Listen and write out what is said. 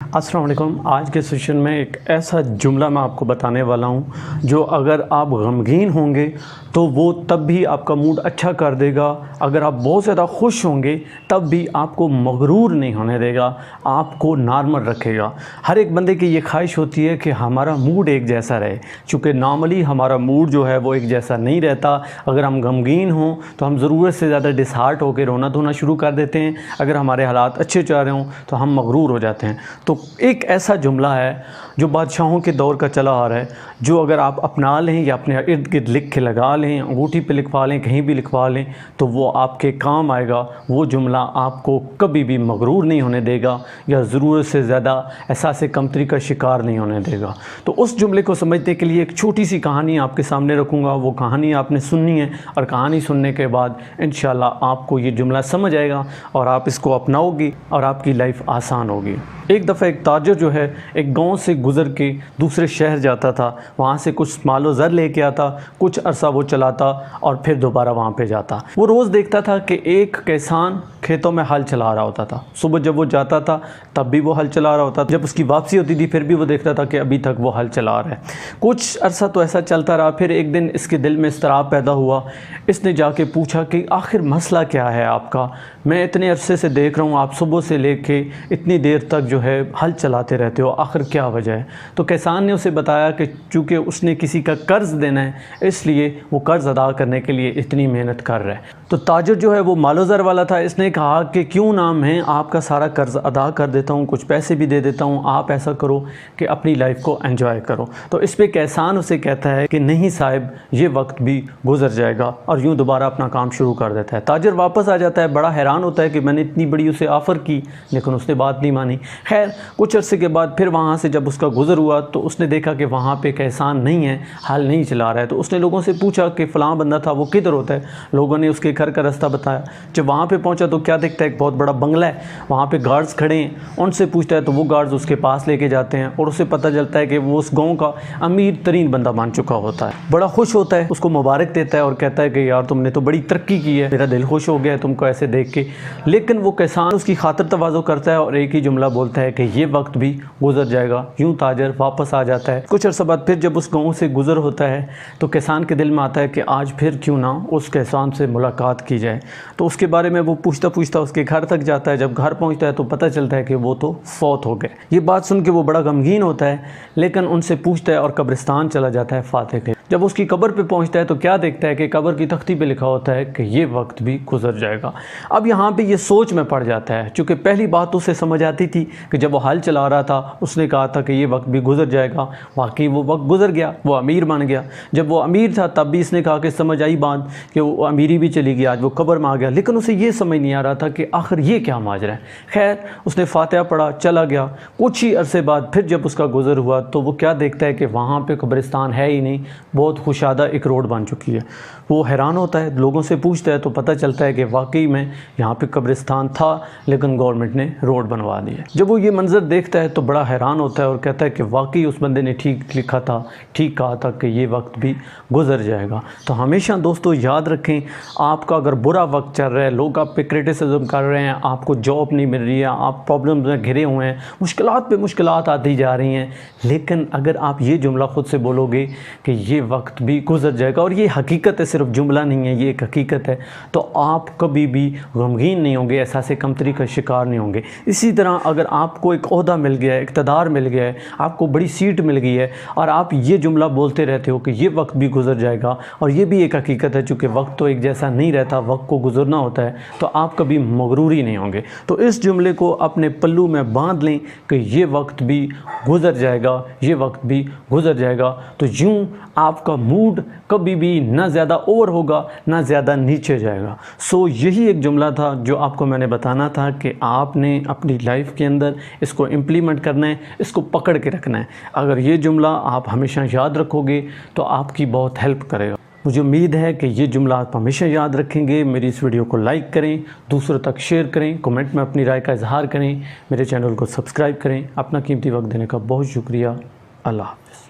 अस्सलाम वालेकुम। आज के सेशन में एक ऐसा जुमला मैं आपको बताने वाला हूँ जो अगर आप गमगीन होंगे तो वो तब भी आपका मूड अच्छा कर देगा। अगर आप बहुत ज़्यादा खुश होंगे तब भी आपको मगरूर नहीं होने देगा, आपको नॉर्मल रखेगा। हर एक बंदे की ये ख्वाहिश होती है कि हमारा मूड एक जैसा रहे, चूँकि नॉर्मली हमारा मूड जो है वो एक जैसा नहीं रहता। अगर हम गमगीन हों तो हम ज़रूरत से ज़्यादा डिसहार्ट होकर रोना धोना शुरू कर देते हैं। अगर हमारे हालात अच्छे चल रहे हों तो हम मगरूर हो जाते हैं। तो एक ऐसा जुमला है जो बादशाहों के दौर का चला आ रहा है, जो अगर आप अपना लें या अपने इर्द गिर्द लिख के लगा लें, अंगूठी पे लिखवा लें, कहीं भी लिखवा लें, तो वो आपके काम आएगा। वो जुमला आपको कभी भी मगरूर नहीं होने देगा या ज़रूरत से ज़्यादा एहसास कमतरी का शिकार नहीं होने देगा। तो उस जुमले को समझने के लिए एक छोटी सी कहानी आपके सामने रखूँगा। वो कहानी आपने सुननी है और कहानी सुनने के बाद इंशाल्लाह आपको ये जुमला समझ आएगा और आप इसको अपनाओगे और आपकी लाइफ आसान होगी। एक दफ़ा एक ताजर जो है एक गांव से गुज़र के दूसरे शहर जाता था। वहाँ से कुछ मालो ज़र लेके आता, कुछ अरसा वो चलाता और फिर दोबारा वहाँ पे जाता। वो रोज़ देखता था कि एक किसान खेतों में हल चला रहा होता था। सुबह जब वो जाता था तब भी वो हल चला रहा होता था, जब उसकी वापसी होती थी फिर भी वो देखता था कि अभी तक वो हल चला रहा है। कुछ अरसा तो ऐसा चलता रहा। फिर एक दिन इसके दिल में इस्तराब पैदा हुआ। इसने जाके पूछा कि आखिर मसला क्या है आपका? मैं इतने अरसे से देख रहा हूँ आप सुबह से लेके इतनी देर तक जो है हल चलाते रहते हो, आखिर क्या वजह है? तो किसान ने उसे बताया कि चूँकि उसने किसी का कर्ज़ देना है इसलिए वो कर्ज़ अदा करने के लिए इतनी मेहनत कर रहा है। तो ताजर जो है वो मालो ज़र वाला था। इसने कहा कि क्यों ना मैं आपका सारा कर्ज़ अदा कर देता हूँ, कुछ पैसे भी दे देता हूँ, आप ऐसा करो कि अपनी लाइफ को एंजॉय करो। तो इस पे किसान उसे कहता है कि नहीं साहब, ये वक्त भी गुजर जाएगा, और यूँ दोबारा अपना काम शुरू कर देता है। ताजर वापस आ जाता है, बड़ा हैरान होता है कि मैंने इतनी बड़ी उसे ऑफ़र की लेकिन उसने बात नहीं मानी। खैर कुछ अरसे के बाद फिर वहाँ से जब उसका गुज़र हुआ तो उसने देखा कि वहाँ पे किसान नहीं है, हल नहीं चला रहा है। तो उसने लोगों से पूछा कि फ़लाँ बंदा था वो किधर होता है। लोगों ने उसके घर का रास्ता बताया। जब वहाँ पे पहुँचा तो क्या देखता है, एक बहुत बड़ा बंगला है, वहाँ पे गार्ड्स खड़े हैं। उनसे पूछता है तो वो गार्ड्स उसके पास लेके जाते हैं और उसे पता चलता है कि वो उस गाँव का अमीर तरीन बंदा बन चुका होता है। बड़ा खुश होता है, उसको मुबारक देता है और कहता है कि यार तुमने तो बड़ी तरक्की की है, मेरा दिल खुश हो गया है तुमको ऐसे देख के। लेकिन वो किसान उसकी खातिर तवाज़ो करता है और एक ही जुमला बोलता है कि ये वक्त भी गुजर जाएगा। यूँ ताजर वापस आ जाता है। कुछ अर्सा बाद फिर जब उस गाँव से गुजर होता है तो किसान के दिल में आता है कि आज फिर क्यों ना उस किसान से मुलाकात की जाए। तो उसके बारे में वो पूछता पूछता उसके घर तक जाता है। जब घर पहुंचता है तो पता चलता है कि वो तो फौत हो गए। ये बात सुन के वो बड़ा गमगीन होता है, लेकिन उनसे पूछता है और कब्रिस्तान चला जाता है फातिह के। जब उसकी कब्र पे पहुंचता है तो क्या देखता है कि कब्र की तख्ती पे लिखा होता है कि ये वक्त भी गुजर जाएगा। अब यहाँ पे ये सोच में पड़ जाता है, चूँकि पहली बात उसे समझ आती थी कि जब वो हल चला रहा था उसने कहा था कि ये वक्त भी गुजर जाएगा। वाकई वो वक्त गुजर गया, वो अमीर बन गया। जब वो अमीर था तब भी इसने कहा कि समझ आई बात कि वो अमीरी भी चली गई, आज वो कब्र में आ गया। लेकिन उसे ये समझ नहीं आ रहा था कि आखिर ये क्या माजरा है। खैर उसने फातिहा पढ़ा, चला गया। कुछ ही अरसे बाद फिर जब उसका गुजर हुआ तो वो क्या देखता है कि वहाँ पे कब्रिस्तान है ही नहीं, बहुत खुशादा एक रोड बन चुकी है। वो हैरान होता है, लोगों से पूछता है तो पता चलता है कि वाकई में यहाँ पे कब्रिस्तान था लेकिन गवर्नमेंट ने रोड बनवा दी है। जब वो ये मंजर देखता है तो बड़ा हैरान होता है और कहता है कि वाकई उस बंदे ने ठीक लिखा था, ठीक कहा था कि ये वक्त भी गुजर जाएगा। तो हमेशा दोस्तों याद रखें, आपका अगर बुरा वक्त चल रहा है, लोग आप पे क्रिटिसिज्म कर रहे हैं, आपको जॉब नहीं मिल रही है, आप प्रॉब्लम्स में घिरे हुए हैं, मुश्किलात पे मुश्किलात आती जा रही हैं, लेकिन अगर आप ये जुमला ख़ुद से बोलोगे कि ये वक्त भी गुजर जाएगा, और ये हकीकत है, सिर्फ जुमला नहीं है, ये एक हकीकत है, तो आप कभी भी गमगीन नहीं होंगे, एहसास कमतरी का शिकार नहीं होंगे। इसी तरह अगर आपको एक ओहदा मिल गया है, इक़्तिदार मिल गया है, आपको बड़ी सीट मिल गई है और आप ये जुमला बोलते रहते हो कि ये वक्त भी गुजर जाएगा, और ये भी एक हकीकत है, चूँकि वक्त तो एक जैसा नहीं रहता, वक्त को गुजरना होता है, तो आप कभी मगरूरी नहीं होंगे। तो इस जुमले को अपने पल्लू में बांध लें कि ये वक्त भी गुजर जाएगा, ये वक्त भी गुजर जाएगा। तो यूँ आपका मूड कभी भी ना ज़्यादा ओवर होगा ना ज़्यादा नीचे जाएगा। सो यही एक जुमला था जो आपको मैंने बताना था कि आपने अपनी लाइफ के अंदर इसको इम्प्लीमेंट करना है, इसको पकड़ के रखना है। अगर ये जुमला आप हमेशा याद रखोगे तो आपकी बहुत हेल्प करेगा। मुझे उम्मीद है कि ये जुमला आप हमेशा याद रखेंगे। मेरी इस वीडियो को लाइक करें, दूसरों तक शेयर करें, कमेंट में अपनी राय का इजहार करें, मेरे चैनल को सब्सक्राइब करें। अपना कीमती वक्त देने का बहुत शुक्रिया। अल्लाह हाफ़िज़।